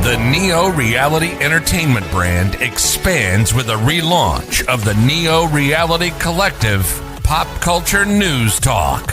The Neo Reality Entertainment brand expands with a relaunch of the Neo Reality Collective Pop Culture News Talk.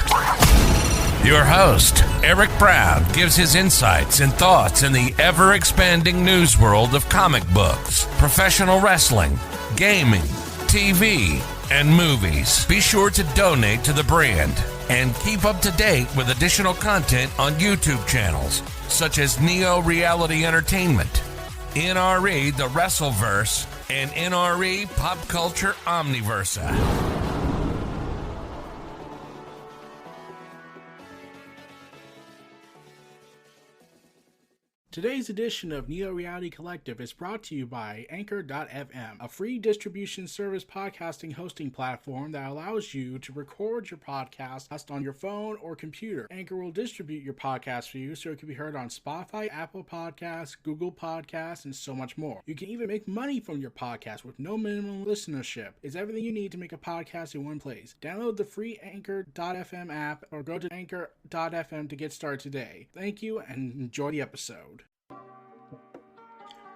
Your host, Eric Brown, gives his insights and thoughts in the ever-expanding news world of comic books, professional wrestling, gaming, TV, and movies. Be sure to donate to the brand and keep up to date with additional content on YouTube channels such as Neo Reality Entertainment, NRE The Wrestleverse, and NRE Pop Culture Omniverse. Today's edition of Neo Reality Collective is brought to you by Anchor.fm, a free distribution service podcasting hosting platform that allows you to record your podcast on your phone or computer. Anchor will distribute your podcast for you so it can be heard on Spotify, Apple Podcasts, Google Podcasts, and so much more. You can even make money from your podcast with no minimum listenership. It's everything you need to make a podcast in one place. Download the free Anchor.fm app or go to Anchor.fm to get started today. Thank you and enjoy the episode.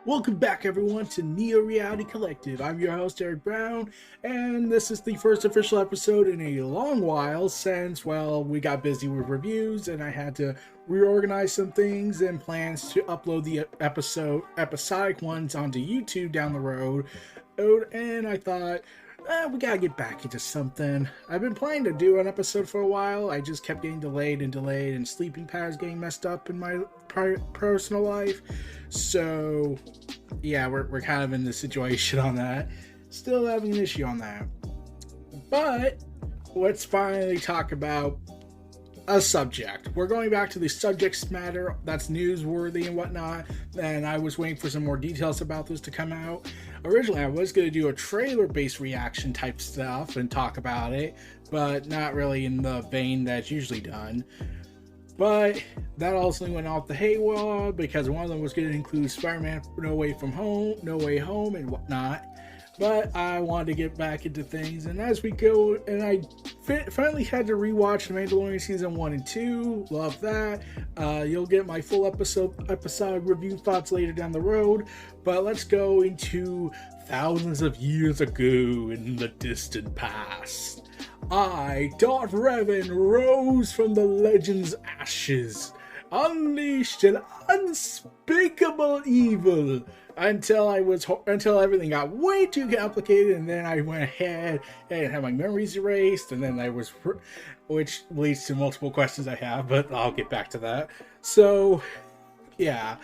Welcome back, everyone, to Neo Reality Collective. I'm your host, Eric Brown, and this is the first official episode in a long while since, well, we got busy with reviews and I had to reorganize some things and plans to upload the episodic ones onto YouTube down the road. And I thought, we gotta get back into something. I've been planning to do an episode for a while. I just kept getting delayed, and sleeping patterns getting messed up in my personal life. So, yeah, we're kind of in the situation on that. Still having an issue on that. But let's finally talk about a subject. We're going back to the subject matter that's newsworthy and whatnot, and I was waiting for some more details about this to come out. Originally, I was going to do a trailer-based reaction type stuff and talk about it, but not really in the vein that's usually done. But that also went off the haywire because one of them was going to include Spider-Man No Way Home, and whatnot. But I wanted to get back into things, and as we go, and I finally had to rewatch The Mandalorian Season 1 and 2. Love that. You'll get my full episode review thoughts later down the road, but let's go into thousands of years ago in the distant past. Darth Revan, rose from the legend's ashes, unleashed an unspeakable evil until everything got way too complicated, and then I went ahead and had my memories erased, and then which leads to multiple questions I have, but I'll get back to that. So, yeah.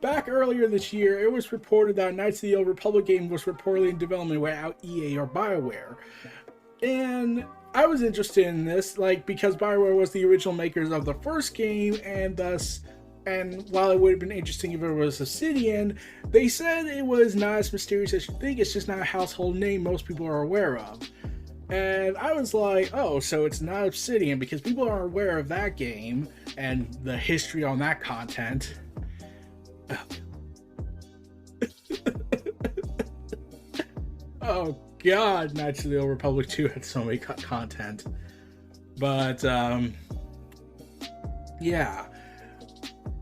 Back earlier this year, it was reported that Knights of the Old Republic game was reportedly in development without EA or BioWare. And I was interested in this, because BioWare was the original makers of the first game, and while it would have been interesting if it was Obsidian, they said it was not as mysterious as you think. It's just not a household name most people are aware of. And I was like, oh, so it's not Obsidian, because people are aware of that game and the history on that content. Oh god, Knights of the Old Republic 2 had so many content. But, yeah.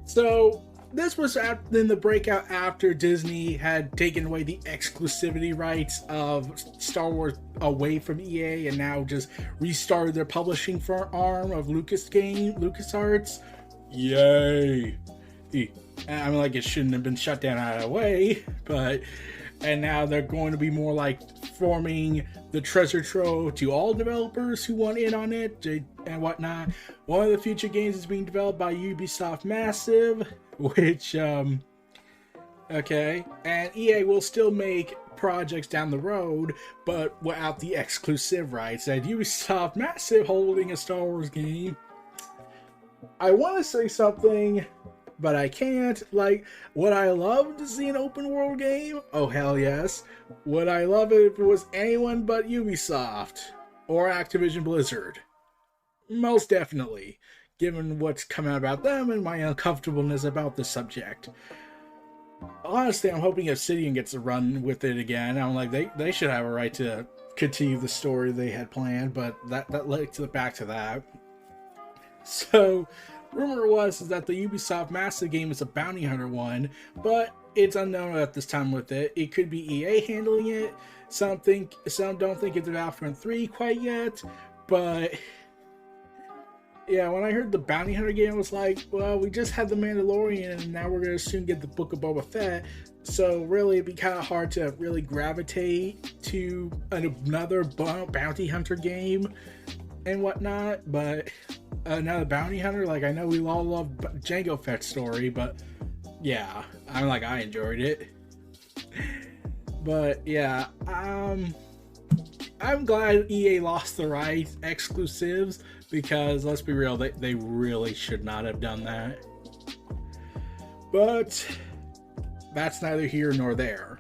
So, this was in the breakout after Disney had taken away the exclusivity rights of Star Wars away from EA and now just restarted their publishing arm of LucasArts. Yay! I mean, it shouldn't have been shut down out of the way, and now they're going to be more like forming the treasure trove to all developers who want in on it and whatnot. One of the future games is being developed by Ubisoft Massive, which, okay, and EA will still make projects down the road, but without the exclusive rights. And Ubisoft Massive holding a Star Wars game. I want to say something, but I can't. Would I love to see an open world game? Oh, hell yes. Would I love it if it was anyone but Ubisoft or Activision Blizzard? Most definitely, given what's come out about them and my uncomfortableness about the subject. Honestly, I'm hoping Obsidian gets to run with it again. I'm like, they should have a right to continue the story they had planned, but that led back to that. So, rumor was is that the Ubisoft massive game is a bounty hunter one, but it's unknown at this time with it. It could be EA handling it. Some don't think it's Battlefront 3 quite yet, but yeah, when I heard the bounty hunter game, I was like, well, we just had the Mandalorian, and now we're gonna soon get the Book of Boba Fett. So really, it'd be kind of hard to really gravitate to another bounty hunter game and whatnot. But another bounty hunter, like I know we all love Jango Fett's story, but yeah, I enjoyed it. But yeah, I'm glad EA lost the rights exclusives, because let's be real, they really should not have done that. But that's neither here nor there.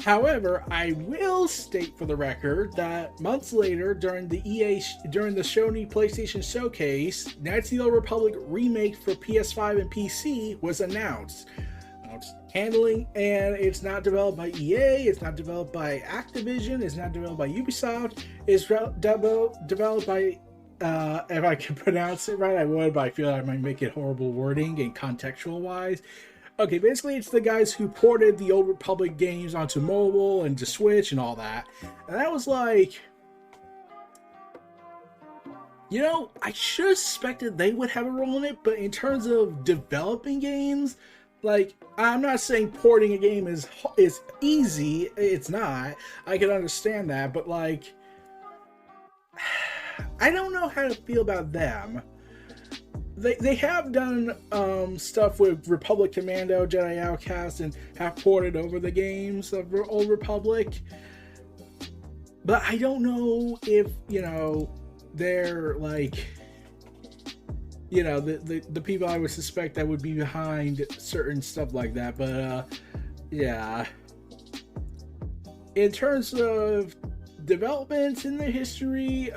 However, I will state for the record that months later, during the Sony PlayStation Showcase, Knights of the Old Republic Remake for PS5 and PC was announced. It's handling, and it's not developed by EA, it's not developed by Activision, it's not developed by Ubisoft, it's developed by, if I can pronounce it right, I would, but I feel like I might make it horrible wording and contextual wise. Okay, basically it's the guys who ported the Old Republic games onto mobile and to Switch and all that. And that was like, you know, I should have suspected they would have a role in it, but in terms of developing games, like, I'm not saying porting a game is easy, it's not. I can understand that, but like, I don't know how to feel about them. They have done stuff with Republic Commando, Jedi Outcast, and have ported over the games of Old Republic. But I don't know if, you know, they're like, you know, the people I would suspect that would be behind certain stuff like that. But yeah. In terms of developments in the history,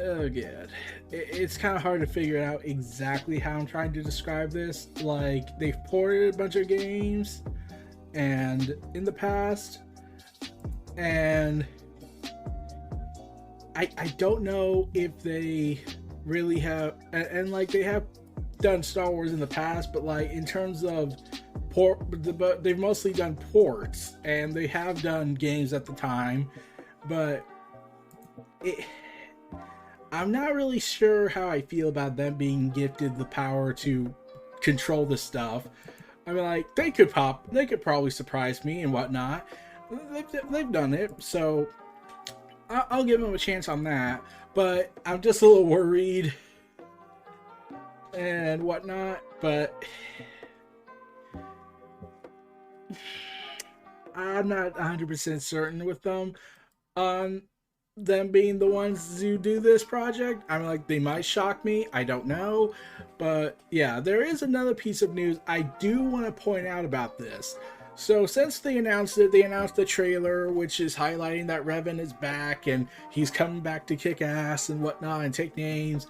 oh god, it's kind of hard to figure out exactly how I'm trying to describe this. Like, they've ported a bunch of games and in the past, and I don't know if they really have, and like, they have done Star Wars in the past, but like, in terms of but they've mostly done ports, and they have done games at the time, but I'm not really sure how I feel about them being gifted the power to control the stuff. I mean, like, they could probably surprise me and whatnot. They've done it, so I'll give them a chance on that. But I'm just a little worried and whatnot. But I'm not 100% certain with them on them being the ones who do this project. I'm like, they might shock me, I don't know. But yeah, there is another piece of news I do want to point out about this. So since they announced it, they announced the trailer, which is highlighting that Revan is back and he's coming back to kick ass and whatnot and take names.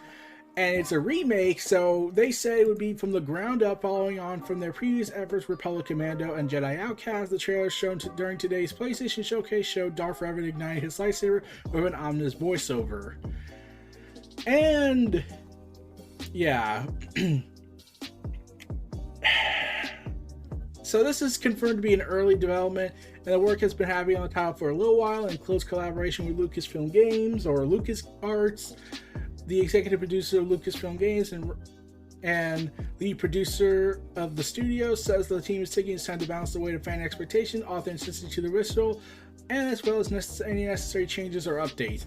And it's a remake, so they say it would be from the ground up, following on from their previous efforts, Republic Commando and Jedi Outcast. The trailer shown during today's PlayStation Showcase showed Darth Revan igniting his lightsaber with an ominous voiceover. And yeah. So this is confirmed to be an early development, and the work has been happening on the title for a little while in close collaboration with Lucasfilm Games, or LucasArts, the executive producer of Lucasfilm Games and the producer of the studio. Says the team is taking its time to balance the weight of fan expectation, authenticity to the original, and as well as any necessary changes or updates.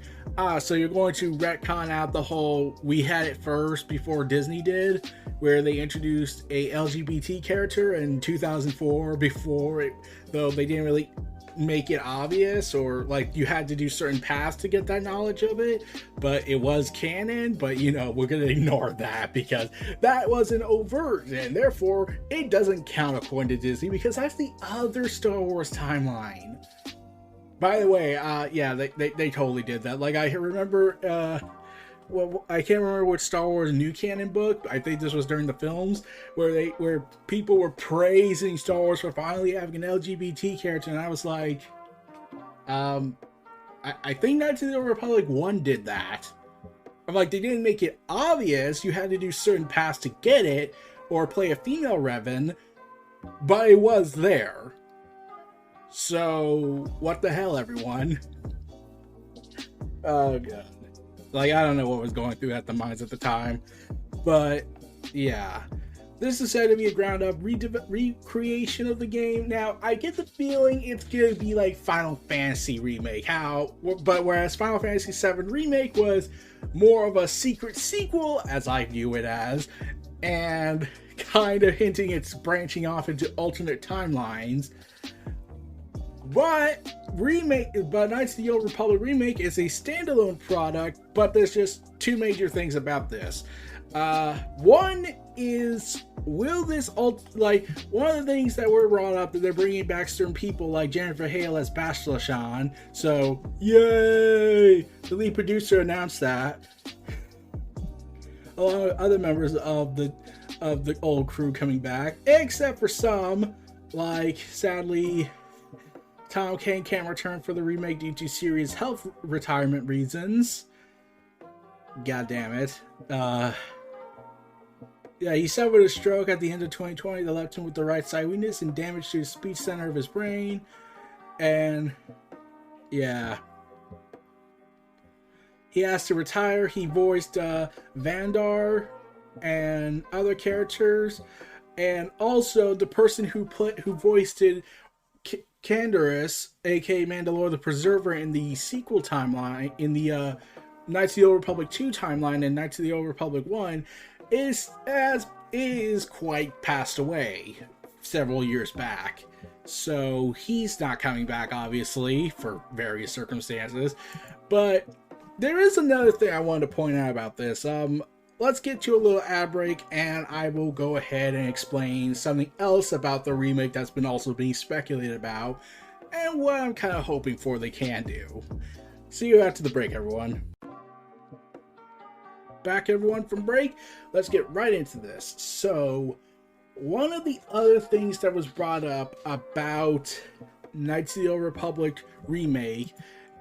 So you're going to retcon out the whole "we had it first" before Disney did, where they introduced a LGBT character in 2004 before it, though they didn't really make it obvious, or like you had to do certain paths to get that knowledge of it, but it was canon. But you know, we're gonna ignore that because that wasn't overt, and therefore it doesn't count according to Disney, because that's the other Star Wars timeline. By the way, yeah, they totally did that. Like, I remember, well, I can't remember which Star Wars new canon book, I think this was during the films, where people were praising Star Wars for finally having an LGBT character, and I was like, I think Knights of the Old Republic 1 did that. I'm like, they didn't make it obvious you had to do certain paths to get it, or play a female Revan, but it was there. So, what the hell, everyone? Oh, God. Like, I don't know what was going through at the minds at the time, but, yeah. This is said to be a ground-up recreation of the game. Now, I get the feeling it's going to be like Final Fantasy Remake, but whereas Final Fantasy VII Remake was more of a secret sequel, as I view it as, and kind of hinting it's branching off into alternate timelines. But Knights of the Old Republic Remake is a standalone product, but there's just two major things about this. One is, will this one of the things that were brought up that they're bringing back certain people like Jennifer Hale as Bastila, so yay! The lead producer announced that, along with other members of the old crew coming back, except for some, like, sadly, Tom Kane can't return for the remake due to serious health retirement reasons. God damn it. Yeah, he suffered a stroke at the end of 2020 that left him with the right side weakness and damage to his speech center of his brain. And, yeah. He asked to retire. He voiced Vandar and other characters. And also, the person who voiced Canderous, aka Mandalore the Preserver, in the sequel timeline, in the Knights of the Old Republic 2 timeline and Knights of the Old Republic 1, is quite passed away several years back. So he's not coming back, obviously, for various circumstances. But there is another thing I wanted to point out about this. Let's get to a little ad break, and I will go ahead and explain something else about the remake that's been also being speculated about, and what I'm kind of hoping for they can do. See you after the break, everyone. Back, everyone, from break. Let's get right into this. So, one of the other things that was brought up about Knights of the Old Republic Remake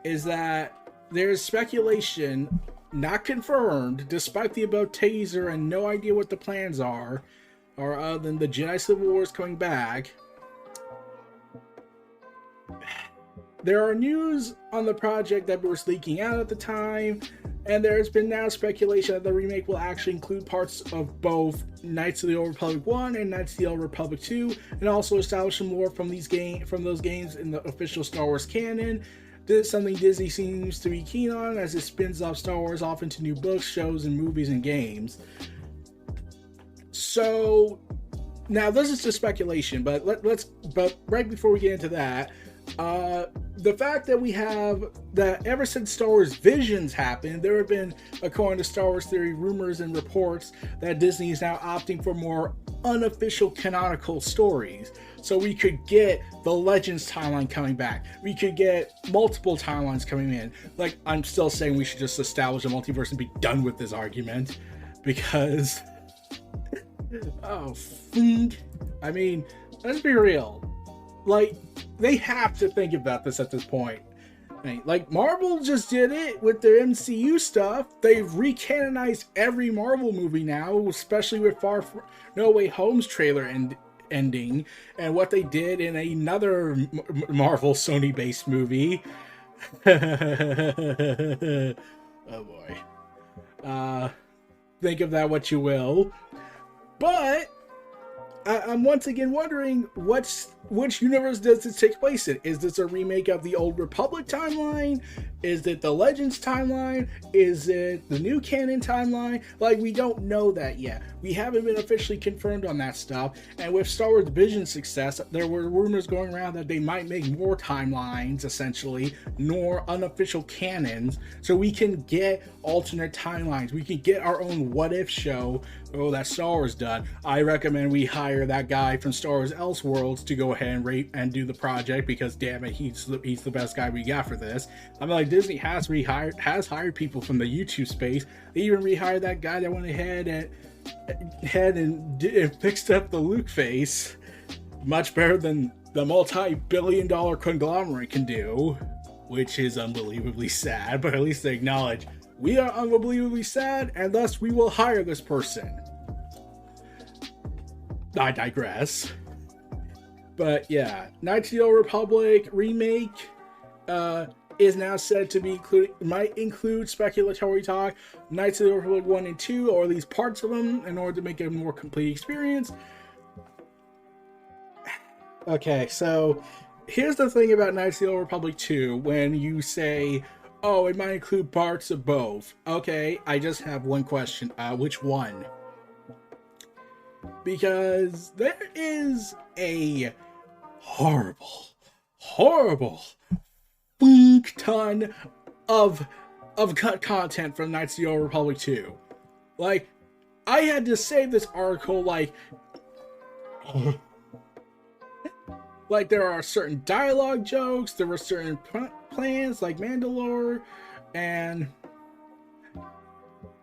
is that there's speculation, not confirmed, despite the above teaser and no idea what the plans are, or other than the Jedi Civil War is coming back. There are news on the project that was leaking out at the time, and there's been now speculation that the remake will actually include parts of both Knights of the Old Republic 1 and Knights of the Old Republic 2, and also establish some lore from those games in the official Star Wars canon. This is something Disney seems to be keen on, as it spins off Star Wars off into new books, shows, and movies and games. So, now this is just speculation, but but right before we get into that, the fact that we have that ever since Star Wars Visions happened, there have been, according to Star Wars Theory, rumors and reports that Disney is now opting for more unofficial canonical stories. So we could get the Legends timeline coming back. We could get multiple timelines coming in. Like, I'm still saying we should just establish a multiverse and be done with this argument, because I mean, let's be real. Like, they have to think about this at this point. Like, Marvel just did it with their MCU stuff. They've recanonized every Marvel movie now, especially with No Way Home's trailer ending, and what they did in another Marvel Sony-based movie. Oh boy. Think of that what you will. But I'm once again wondering, which universe does this take place in? Is this a remake of the Old Republic timeline? Is it the Legends timeline? Is it the new canon timeline? Like, we don't know that yet. We haven't been officially confirmed on that stuff. And with Star Wars Vision's success, there were rumors going around that they might make more timelines, essentially, nor unofficial canons, so we can get alternate timelines. We can get our own what if show. Oh, that Star Wars done. I recommend we hire that guy from Star Wars Elseworlds to go ahead and rate and do the project, because damn it, he's the best guy we got for this. I'm like, Disney has hired people from the YouTube space. They even rehired that guy that went ahead and fixed up the Luke face much better than the multi-billion-dollar conglomerate can do, which is unbelievably sad. But at least they acknowledge We are unbelievably sad, and thus we will hire this person. I digress. But yeah, Knights of the Old Republic Remake is now said to be might include speculatory talk, Knights of the Old Republic 1 and 2, or at least parts of them, in order to make it a more complete experience. Okay, so here's the thing about Knights of the Old Republic 2, when you say, oh, it might include parts of both. Okay, I just have one question. Which one? Because there is a horrible ton of cut content from Knights of the Old Republic 2. Like, I had to save this article, like there are certain dialogue jokes, there were certain plans like Mandalore, and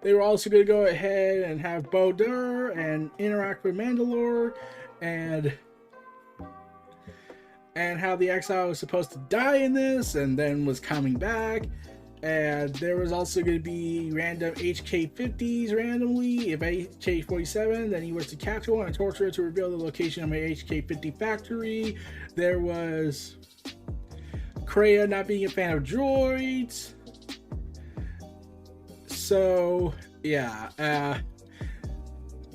they were also going to go ahead and have Bo-Dur and interact with Mandalore, and how the Exile was supposed to die in this and then was coming back. And there was also going to be random HK-50s randomly. If HK-47, then he was to capture one and torture it to reveal the location of my HK-50 factory. There was Kreia not being a fan of droids. So, yeah.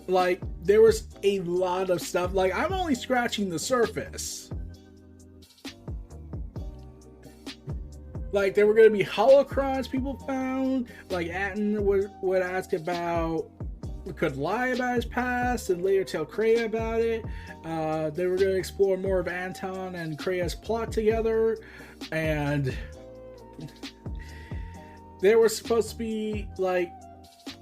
Like, there was a lot of stuff. Like, I'm only scratching the surface. Like, there were going to be holocrons people found. Like, Atten would ask about, could lie about his past and later tell Kreia about it. They were going to explore more of Anton and Kreia's plot together. And there was supposed to be, like,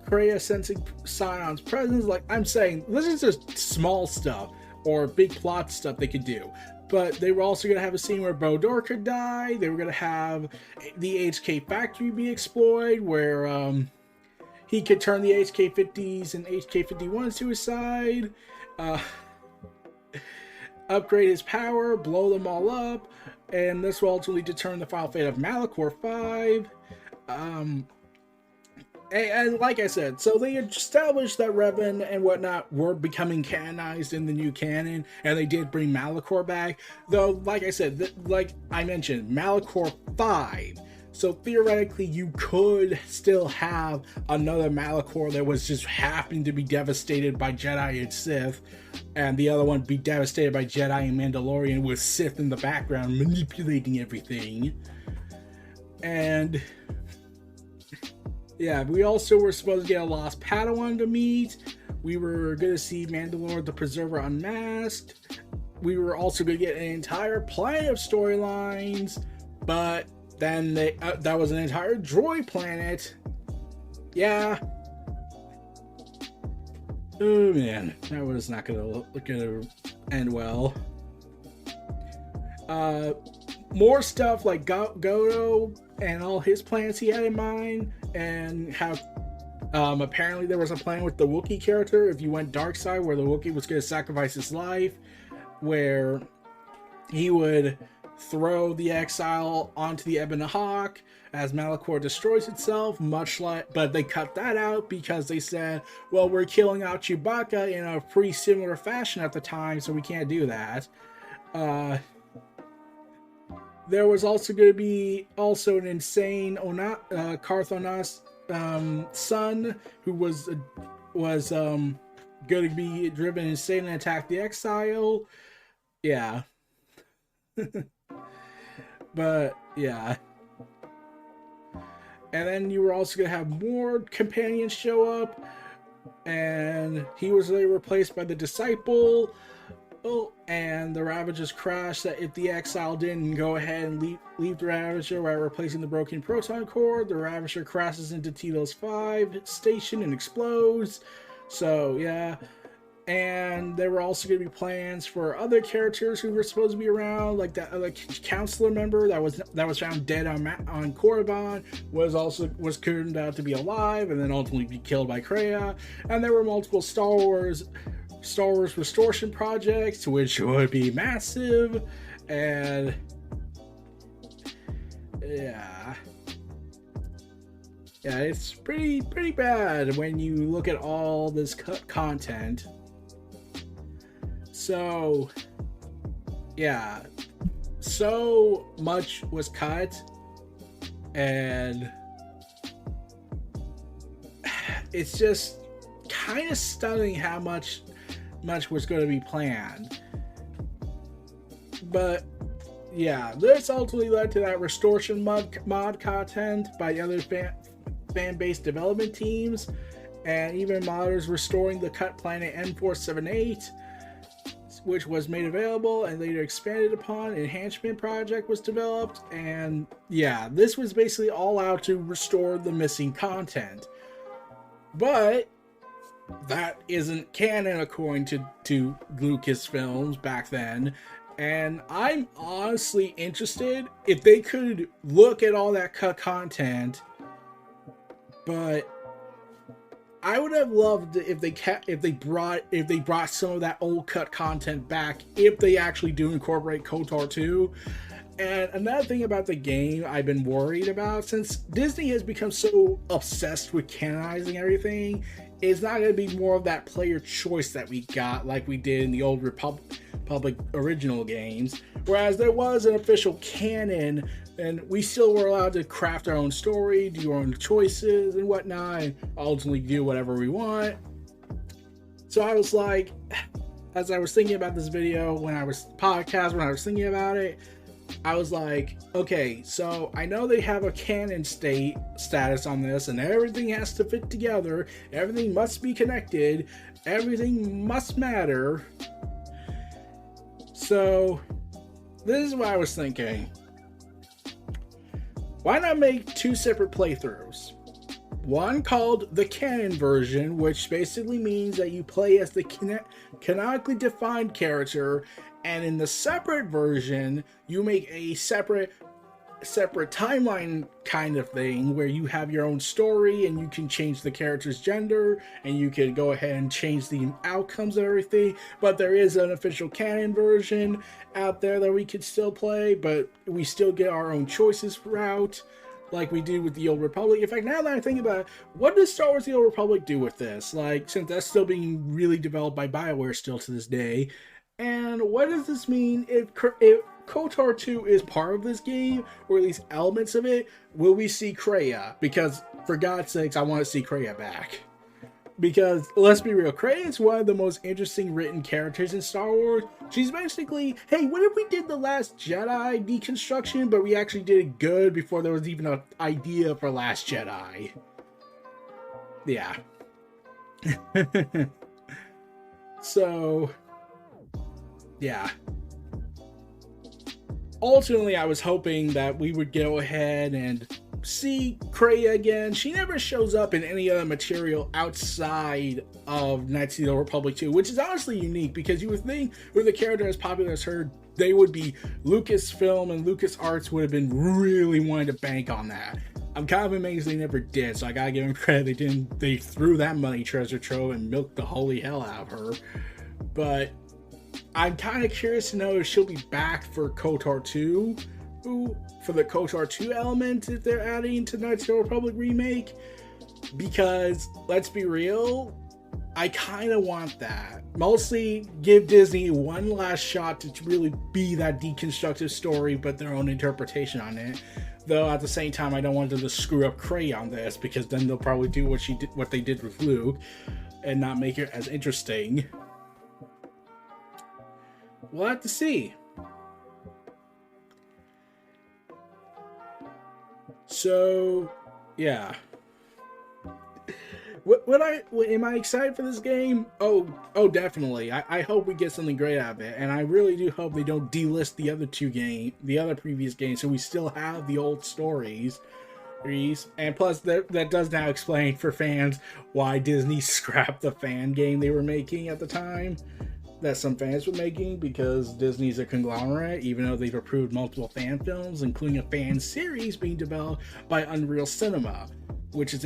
Kreia sensing Sion's presence. Like, I'm saying, this is just small stuff or big plot stuff they could do. But they were also going to have a scene where Bo-Dur could die. They were going to have the HK factory be explored, where he could turn the HK-50s and HK-51s to his side, upgrade his power, blow them all up, and this will ultimately determine the final fate of Malachor 5. And like I said, so they established that Revan and whatnot were becoming canonized in the new canon, and they did bring Malachor back. Though, like I said, like I mentioned, Malachor 5. So theoretically, you could still have another Malachor that was just happening to be devastated by Jedi and Sith, and the other one be devastated by Jedi and Mandalorian with Sith in the background manipulating everything. And yeah, we also were supposed to get a lost Padawan to meet. We were going to see Mandalore the Preserver unmasked. We were also going to get an entire planet of storylines, but then that was an entire droid planet. Yeah. Oh man, that was not going to end well. More stuff like Godo and all his plans he had in mind, and how apparently there was a plan with the Wookiee character if you went dark side, where the Wookiee was going to sacrifice his life, where he would throw the Exile onto the Ebon Hawk as Malachor destroys itself, much like, but they cut that out because they said, well, we're killing out Chewbacca in a pretty similar fashion at the time, so we can't do that. There was also going to be an insane Carthonas son who was going to be driven insane and attack the Exile. Yeah. But yeah. And then you were also going to have more companions show up, and he was later replaced by the Disciple. Oh, and the Ravagers crashed. That if the Exile didn't go ahead and leave the Ravager while replacing the broken proton core, the Ravager crashes into Telos 5 station and explodes. So yeah. And there were also going to be plans for other characters who were supposed to be around, like that other counselor member that was found dead on Korriban was turned out to be alive and then ultimately be killed by Kreia. And there were multiple Star Wars restoration projects, which would be massive. And yeah. Yeah, it's pretty bad when you look at all this content. So, yeah, so much was cut, and it's just kind of stunning how much was going to be planned. But yeah, this ultimately led to that restoration mod content by other fan-based development teams, and even modders restoring the cut planet N478, which was made available and later expanded upon. An enhancement project was developed, and yeah, this was basically all out to restore the missing content. But that isn't canon according to Lucasfilms back then. And I'm honestly interested if they could look at all that cut content, but I would have loved if they brought some of that old cut content back, if they actually do incorporate KOTOR 2. And another thing about the game I've been worried about, since Disney has become so obsessed with canonizing everything, it's not going to be more of that player choice that we got like we did in the old Republic original games. Whereas there was an official canon, and we still were allowed to craft our own story, do our own choices and whatnot, and ultimately do whatever we want. So I was like, as I was thinking about this video, when I was thinking about it, I was like, okay, so I know they have a canon status on this, and everything has to fit together, everything must be connected, everything must matter. So this is what I was thinking. Why not make two separate playthroughs? One called the canon version, which basically means that you play as the canonically defined character, and in the separate version, you make a separate timeline kind of thing where you have your own story and you can change the character's gender and you can go ahead and change the outcomes of everything. But there is an official canon version out there that we could still play, but we still get our own choices throughout, like we did with the Old Republic. In fact, now that I think about it, what does Star Wars The Old Republic do with this? Like, since that's still being really developed by BioWare still to this day. And what does this mean if KOTOR 2 is part of this game, or at least elements of it? Will we see Kreia? Because, for God's sakes, I want to see Kreia back. Because, let's be real, Kreia is one of the most interesting written characters in Star Wars. She's basically, hey, what if we did the Last Jedi deconstruction, but we actually did it good before there was even an idea for Last Jedi? Yeah. So, yeah. Ultimately, I was hoping that we would go ahead and see Kreia again. She never shows up in any other material outside of Knights of the Old Republic 2, which is honestly unique, because you would think with a character as popular as her, they would be Lucasfilm and LucasArts would have been really wanting to bank on that. I'm kind of amazed they never did, so I gotta give them credit. They threw that money treasure trove and milked the holy hell out of her. But I'm kind of curious to know if she'll be back for KOTOR 2, for the KOTOR 2 element that they're adding to Knights of the Old Republic Remake, because, let's be real, I kind of want that. Mostly give Disney one last shot to really be that deconstructive story, but their own interpretation on it. Though at the same time, I don't want them to screw up Kreia on this, because then they'll probably do what they did with Luke, and not make it as interesting. We'll have to see. So, yeah. Am I excited for this game? Oh, definitely. I hope we get something great out of it, and I really do hope they don't delist the other previous games, so we still have the old stories. And plus, that does now explain for fans why Disney scrapped the fan game they were making at the time, that some fans were making, because Disney's a conglomerate, even though they've approved multiple fan films, including a fan series being developed by Unreal Cinema, which is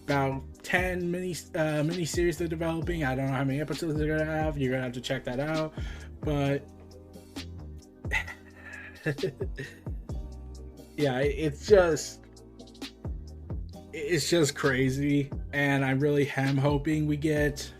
about 10 mini series they're developing. I don't know how many episodes they're gonna have. You're gonna have to check that out. But yeah, it's it's just crazy, and I really am hoping we get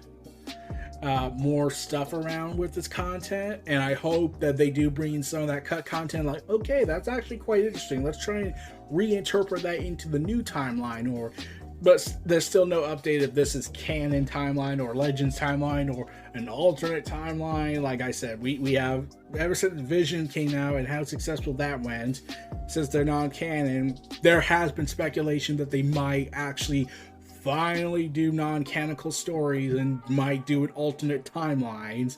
more stuff around with this content, and I hope that they do bring in some of that cut content, like, okay, that's actually quite interesting, let's try and reinterpret that into the new timeline, but there's still no update if this is canon timeline or Legends timeline or an alternate timeline. Like I said, we have, ever since Vision came out and how successful that went, since they're non-canon, there has been speculation that they might actually finally do non-canonical stories and might do an alternate timelines.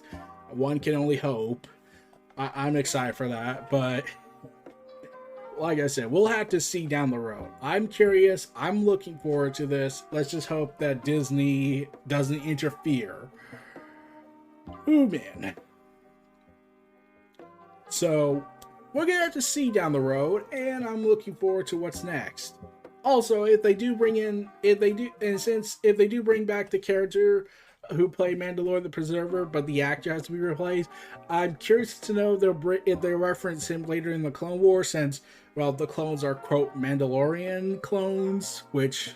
One can only hope. I'm excited for that, but like I said, we'll have to see down the road. I'm curious. I'm looking forward to this. Let's just hope that Disney doesn't interfere. Ooh, man. So, we're going to have to see down the road, and I'm looking forward to what's next. Also, if they do bring back the character who played Mandalore the Preserver, but the actor has to be replaced, I'm curious to know if they reference him later in the Clone Wars, since, well, the clones are, quote, Mandalorian clones, which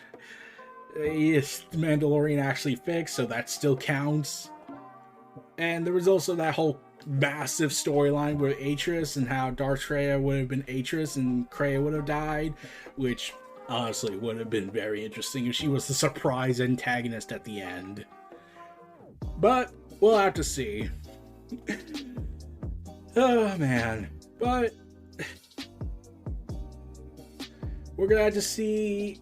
is Mandalorian actually fixed, so that still counts. And there was also that whole massive storyline with Atris and how Darth Freya would have been Atris and Kreia would have died, which honestly would have been very interesting if she was the surprise antagonist at the end. But we'll have to see. Oh man. But we're gonna have to see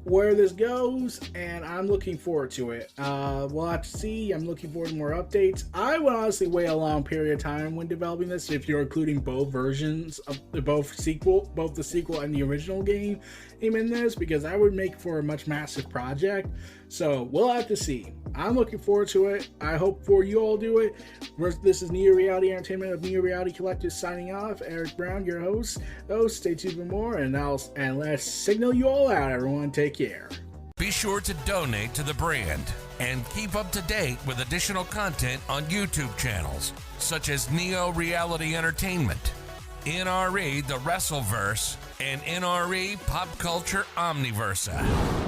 where this goes, and I'm looking forward to it. We'll have to see. I'm looking forward to more updates. I would honestly wait a long period of time when developing this, if you're including both versions of both the sequel and the original game in this, because that would make for a much massive project. So we'll have to see. I'm looking forward to it. I hope for you all do it. This is Neo Reality Entertainment of Neo Reality Collective signing off. Eric Brown, your host. Stay tuned for more, and let's signal you all out, everyone. Take care. Be sure to donate to the brand and keep up to date with additional content on YouTube channels such as Neo Reality Entertainment, NRE The Wrestleverse, and NRE Pop Culture Omniverse.